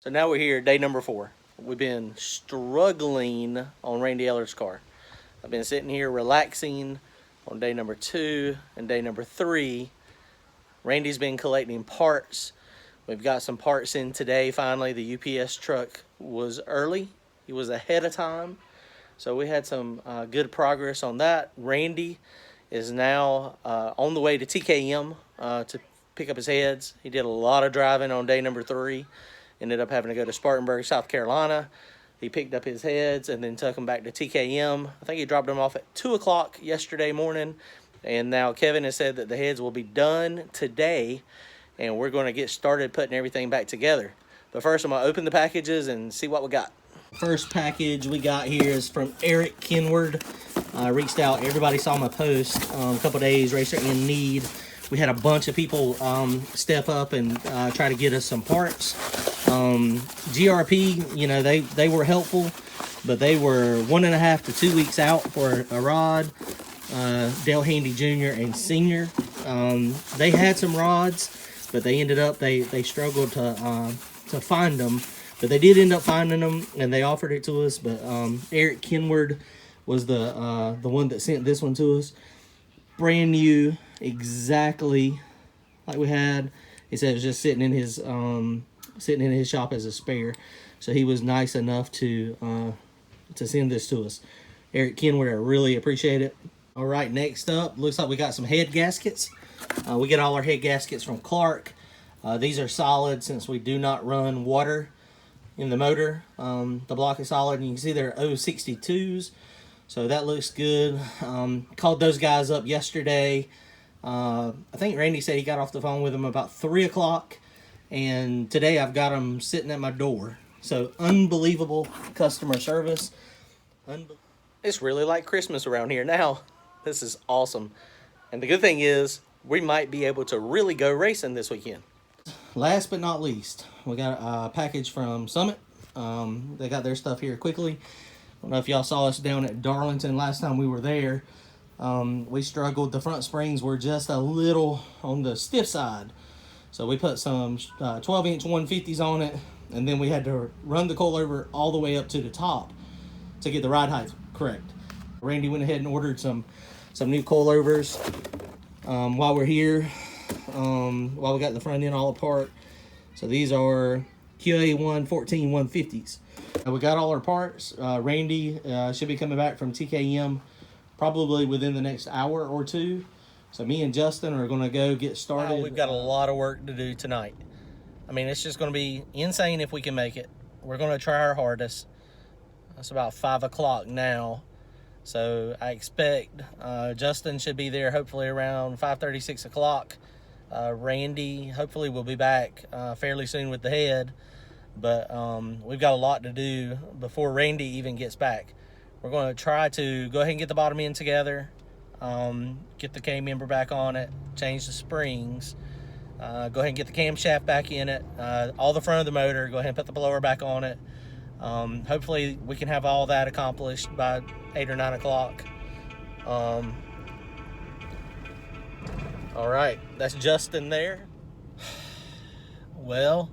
So now we're here, day number 4. We've been struggling on Randy Eller's car. I've been sitting here relaxing on day number 2 and day number 3. Randy's been collecting parts. We've got some parts in today. Finally, the UPS truck was early. He was ahead of time. So we had some good progress on that. Randy is now on the way to TKM to pick up his heads. He did a lot of driving on day number 3. Ended up having to go to Spartanburg, South Carolina. He picked up his heads and then took them back to TKM. I think he dropped them off at 2 o'clock yesterday morning. And now Kevin has said that the heads will be done today. And we're going to get started putting everything back together. But first, I'm going to open the packages and see what we got. First package we got here is from Eric Kenward. Reached out. Everybody saw my post a couple days, Racer in Need. We had a bunch of people step up and try to get us some parts. GRP, you know, they were helpful, but they were 1.5 to 2 weeks out for a rod. Dale Handy Jr. and Senior. They had some rods, but they ended up, they struggled to find them. But they did end up finding them, and they offered it to us. But Eric Kenward was the one that sent this one to us. Brand new, exactly like we had. He said it was just sitting in his shop as a spare. So he was nice enough to send this to us. Eric Kenward, I really appreciate it. All right, next up, looks like we got some head gaskets. We get all our head gaskets from Clark. These are solid since we do not run water in the motor. The block is solid, and you can see they're 062s. So that looks good. Called those guys up yesterday. I think Randy said he got off the phone with them about 3 o'clock. And today I've got them sitting at my door. So unbelievable customer service. It's really like Christmas around here now. This is awesome. And the good thing is we might be able to really go racing this weekend. Last but not least, we got a package from Summit. They got their stuff here quickly. I don't know if y'all saw us down at Darlington last time we were there. We struggled. The front springs were just a little on the stiff side. So we put some 12-inch 150s on it, and then we had to run the coilover all the way up to the top to get the ride height correct. Randy went ahead and ordered some new coilovers while we're here, while we got the front end all apart. So these are QA1 14 150s. We got all our parts. Randy should be coming back from TKM probably within the next hour or two. So me and Justin are going to go get started. Wow, we've got a lot of work to do tonight. I mean, it's just going to be insane if we can make it. We're going to try our hardest. It's about 5 o'clock now. So I expect Justin should be there hopefully around 5:30, 6 o'clock. Randy hopefully will be back fairly soon with the head. But we've got a lot to do before Randy even gets back. We're going to try to go ahead and get the bottom end together, get the K-member back on it, change the springs, go ahead and get the camshaft back in it, all the front of the motor, go ahead and put the blower back on it. Hopefully we can have all that accomplished by 8 or 9 o'clock. All right, that's Justin there. Well,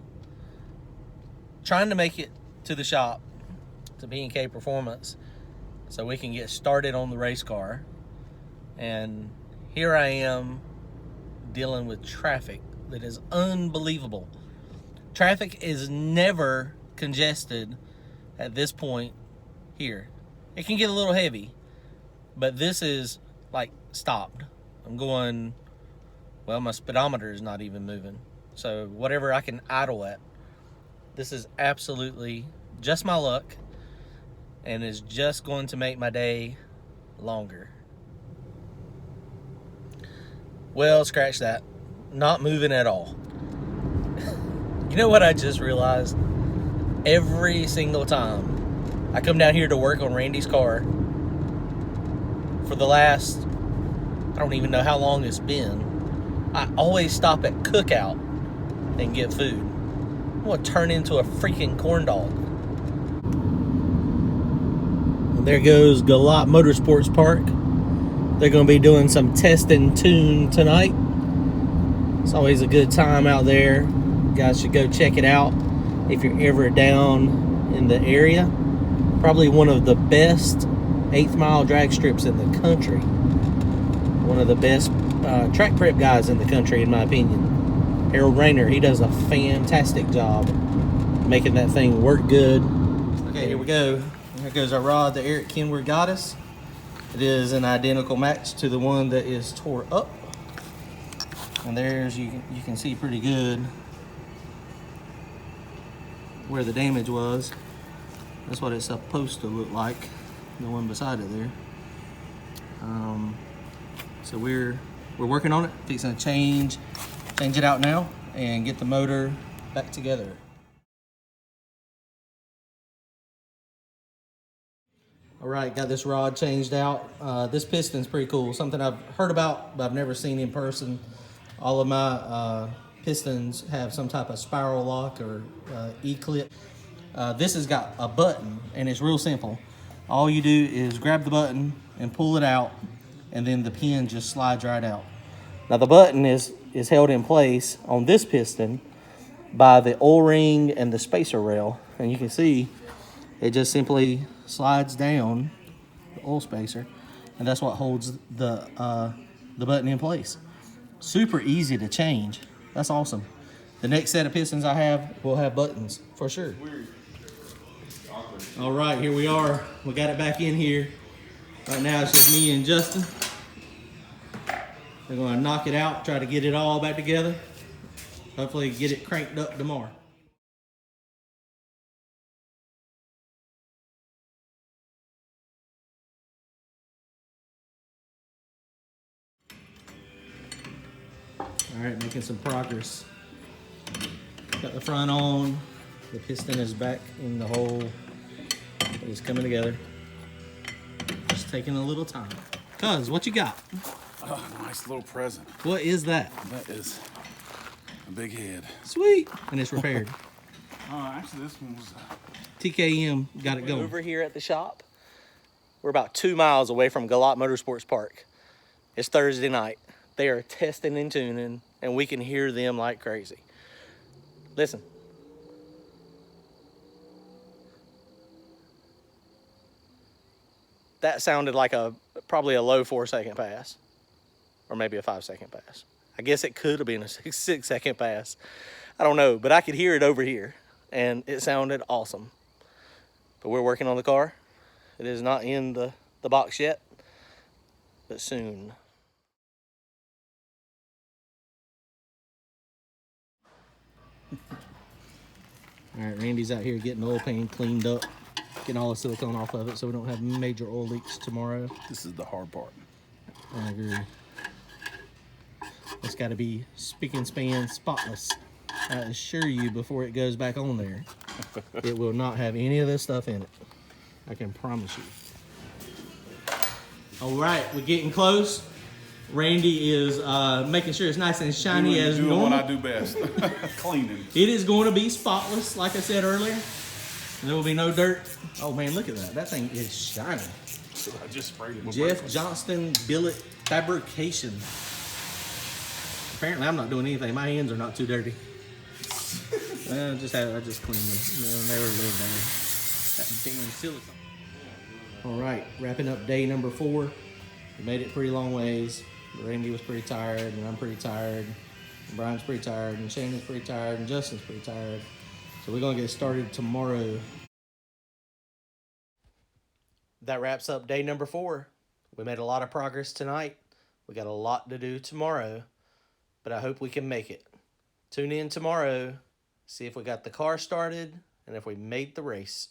trying to make it to the shop, to B&K Performance, so we can get started on the race car. And here I am dealing with traffic that is unbelievable. Traffic is never congested at this point here. It can get a little heavy, but this is like stopped. I'm going, well, my speedometer is not even moving. So whatever I can idle at. This is absolutely just my luck and is just going to make my day longer. Well, scratch that. Not moving at all. You know what I just realized? Every single time I come down here to work on Randy's car, for the last, I don't even know how long it's been, I always stop at Cookout and get food. I'm going to turn into a freaking corn dog. There goes Galot Motorsports Park. They're going to be doing some test and tune tonight. It's always a good time out there. You guys should go check it out. if you're ever down in the area. Probably one of the best 8th mile drag strips in the country. One of the best track prep guys in the country, in my opinion. Harold Rayner, he does a fantastic job making that thing work good. Okay, here we go. Here goes our rod that Eric Kenward got us. It is an identical match to the one that is tore up. And there's, you can see pretty good where the damage was. That's what it's supposed to look like, the one beside it there. So we're working on it, fixing to change it out now and get the motor back together. All right, got this rod changed out. This piston's pretty cool, something I've heard about, but I've never seen in person. All of my pistons have some type of spiral lock or E-clip. This has got a button, and it's real simple. All you do is grab the button and pull it out, and then the pin just slides right out. Now the button is held in place on this piston by the O-ring and the spacer rail, and you can see it just simply slides down the oil spacer, and that's what holds the button in place. Super easy to change. That's awesome. The next set of pistons I have will have buttons for sure. All right, here we are. We got it back in here. Right now it's just me and Justin. We're gonna knock it out, try to get it all back together. Hopefully get it cranked up tomorrow. All right, making some progress. Got the front on. The piston is back in the hole. It's coming together. Just taking a little time. Cuz, what you got? Oh, nice little present. What is that? That is a big head. Sweet. And it's repaired. Actually, this one was... TKM got it going. Over here at the shop, we're about 2 miles away from Galot Motorsports Park. It's Thursday night. They are testing and tuning, and we can hear them like crazy. Listen. That sounded like probably a low 4-second pass, or maybe a 5-second pass. I guess it could have been a 6-second pass. I don't know, but I could hear it over here, and it sounded awesome. But we're working on the car. It is not in the box yet, but soon. All right, Randy's out here getting the oil pan cleaned up, getting all the silicone off of it so we don't have major oil leaks tomorrow. This is the hard part. I agree. It's got to be spick and span spotless. I assure you, before it goes back on there, it will not have any of this stuff in it. I can promise you. All right, we're getting close. Randy is making sure it's nice and shiny as normal. Doing what I do best, cleaning. It is going to be spotless, like I said earlier. There will be no dirt. Oh man, look at that. That thing is shiny. So I just sprayed it. Jeff Johnston Billet Fabrication. Apparently I'm not doing anything. My hands are not too dirty. I just cleaned them. They'll never live there. That damn silicone. All right, wrapping up day number 4. We made it pretty long ways. Randy was pretty tired, and I'm pretty tired. And Brian's pretty tired, and Shannon's pretty tired, and Justin's pretty tired. So we're gonna get started tomorrow. That wraps up day number 4. We made a lot of progress tonight. We got a lot to do tomorrow, but I hope we can make it. Tune in tomorrow, see if we got the car started, and if we made the race.